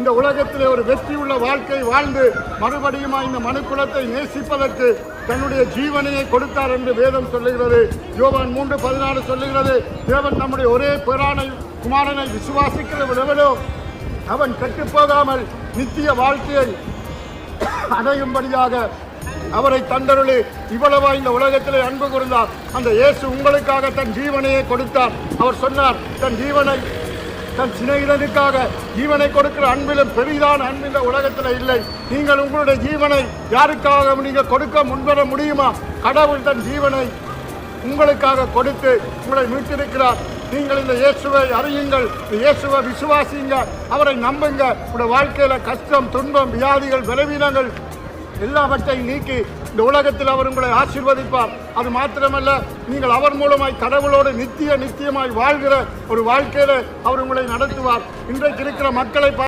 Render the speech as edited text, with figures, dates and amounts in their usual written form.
இந்த உலகத்திலே ஒரு வெற்றியுள்ள வாழ்க்கை வாழ்ந்து மறுபடியும் இந்த மனுக்குலத்தை நேசிப்பதற்கு தன்னுடைய ஜீவனையை கொடுத்தார் என்று வேதம் சொல்லுகிறது. யோவான் 3:14 சொல்லுகிறது, தேவன் நம்முடைய ஒரே பேரான குமாரனை விசுவாசிக்கிறவர்களோ அவன் கெட்டுப்போகாமல் நித்திய வாழ்க்கையை அடையும்படியாக அவரை தந்தருளி இவ்வளவா இந்த உலகத்திலே அன்பு கூர்ந்தார். அந்த இயேசு உங்களுக்காக தன் ஜீவனையை கொடுத்தார். அவர் சொன்னார், தன் ஜீவனை தன் சிநேகிதனுக்காக ஜீவனை கொடுக்கிற அன்பிலும் பெரிதான அன்பு இந்த உலகத்தில் இல்லை. நீங்கள் உங்களுடைய ஜீவனை யாருக்காக நீங்கள் கொடுக்க முன்வர முடியுமா? கடவுள் தன் ஜீவனை உங்களுக்காக கொடுத்து உங்களை மீட்டிருக்கிறார். நீங்கள் இந்த இயேசுவை அறியுங்கள், இந்த இயேசுவை விசுவாசிங்க, அவரை நம்புங்க. உங்களுடைய வாழ்க்கையில் கஷ்டம், துன்பம், வியாதிகள், பலவீனங்கள் எல்லாவற்றையும் நீக்கி இந்த உலகத்தில் அவர் உங்களை ஆசீர்வதிப்பார். அது மாத்திரமல்ல, நீங்கள் அவர் மூலமாய் கடவுளோடு நித்தியமாய் வாழ்கிற ஒரு வாழ்க்கையில அவர் உங்களை நடத்துவார். இன்றைக்கு இருக்கிற மக்களை